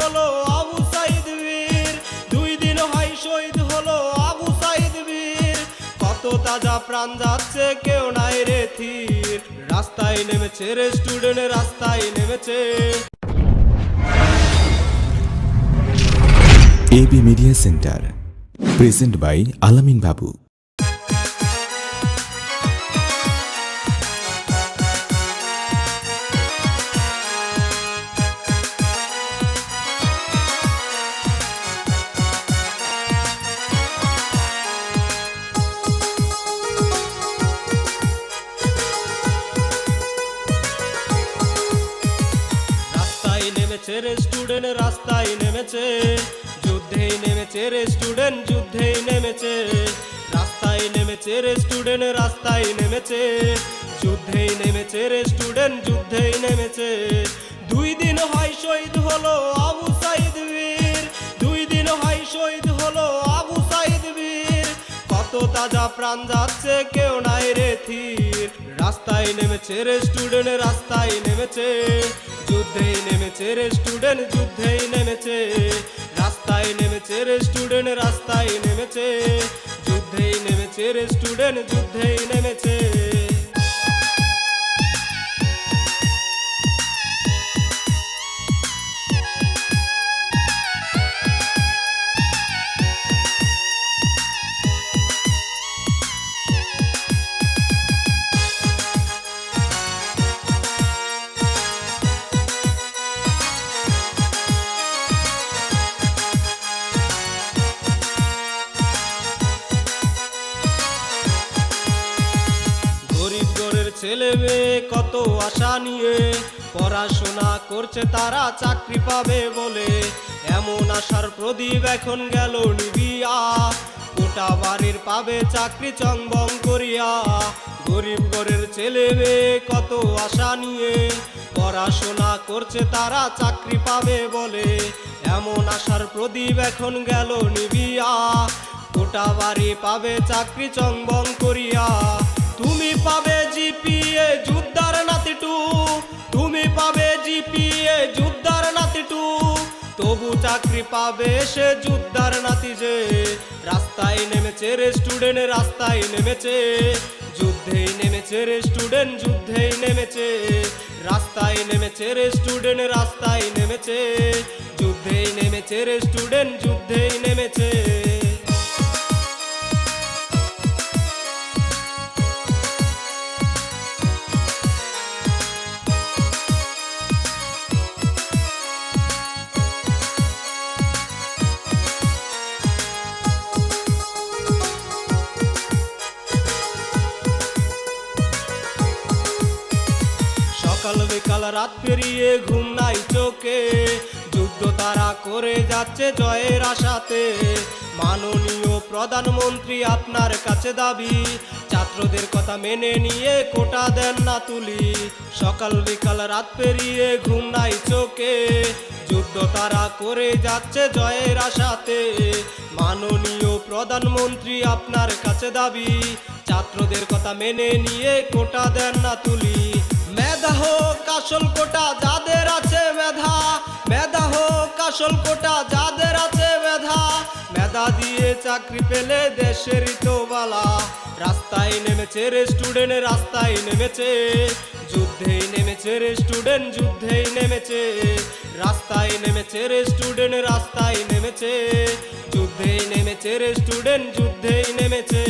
হলো আবু সাইদ বীর, 2 দিন হয় শহীদ হলো আবু সাইদ বীর। কত তাজা প্রাণ যাচ্ছে কেউ নাই রে থির, রাস্তায় নেমেছে রে স্টুডেন্ট, রাস্তায় নেমেছে। AB media centre present by Alamin Babu. রাস্তায় নেমেছে রে স্টুডেন্ট, রাস্তায় নেমেছে, যুদ্ধেই নেমেছে রে স্টুডেন্ট, যুদ্ধেই নেমেছে। রাস্তায় নেমেছে রে স্টুডেন্ট, রাস্তায় নেমেছে, যুদ্ধেই নেমেছে রে স্টুডেন্ট, যুদ্ধেই নেমেছে। 2 দিন হয় শহীদ হলো আবু সাইদ বীর, 2 দিন হয় শহীদ হলো আবু সাইদ বীর। কত তাজা প্রাণ যাচ্ছে কেউ নাই রে থির, রাস্তায় নেমেছে রে স্টুডেন্ট, রাস্তায় নেমেছে, যুদ্ধেই নেমেছে রে স্টুডেন্ট, যুদ্ধেই নেমেছে। রাস্তায় নেমেছে রে স্টুডেন্ট, রাস্তায় নেমেছে, যুদ্ধেই নেমেছে রে স্টুডেন্ট, যুদ্ধেই নেমেছে। গরিব ঘরের ছেলে মেয়ে কত আশা নিয়ে পড়াশোনা করছে, তারা চাকরি পাবে বলে। এমন আশার প্রদীপ এখন গেল নিভিয়া, গোটা বাড়ির পাবে চাকরি চংবং করিয়া। গরিব ঘরের ছেলে মেয়ে কত আশা নিয়ে পড়াশোনা করছে, তারা চাকরি পাবে বলে। এমন আশার প্রদীপ এখন গেল নিভিয়া, গোটা বাড়ি পাবে চাকরি চংবং করিয়া। তুমি পাবে জিপিএ যুদ্ধার নাতি 2, তুমি পাবে জিপিএ যুদ্ধার নাতি 2, তবু চাকরি পাবে সে যুদ্ধার নাতি যে। রাস্তায় নেমেছে রে স্টুডেন্ট, রাস্তায় নেমেছে, যুদ্ধেই নেমেছে রে স্টুডেন্ট, যুদ্ধেই নেমেছে। রাস্তায় নেমেছে রে স্টুডেন্ট, রাস্তায় নেমেছে, যুদ্ধেই নেমেছে রে স্টুডেন্ট, যুদ্ধেই নেমেছে। সকাল বিকাল রাত পেরিয়ে ঘুম নাই চোখে, যুদ্ধ তারা করে যাচ্ছে জয়ের আশাতে। মাননীয় প্রধানমন্ত্রী আপনার কাছে দাবি, ছাত্রদের কথা মেনে নিয়ে কোটা দেন না তুলি। সকাল বিকাল রাত পেরিয়ে ঘুম নাই চোখে, যুদ্ধ তারা করে যাচ্ছে জয়ের আশাতে। মাননীয় প্রধানমন্ত্রী আপনার কাছে দাবি, ছাত্রদের কথা মেনে নিয়ে কোটা দেন না তুলি। মেধা হোক আসল কোটা যাদের আছে মেধা, মেধা হোক আসল কোটা যাদের আছে মেধা, মেধা দিয়ে চাকরি পেলে দেশেরই তো বালা। রাস্তায় নেমেছে রে স্টুডেন্ট, রাস্তায় নেমেছে, যুদ্ধেই নেমেছে রে স্টুডেন্ট, যুদ্ধেই নেমেছে। রাস্তায় নেমেছে রে স্টুডেন্ট, রাস্তায় নেমেছে, যুদ্ধেই নেমেছে রে স্টুডেন্ট, যুদ্ধেই নেমেছে।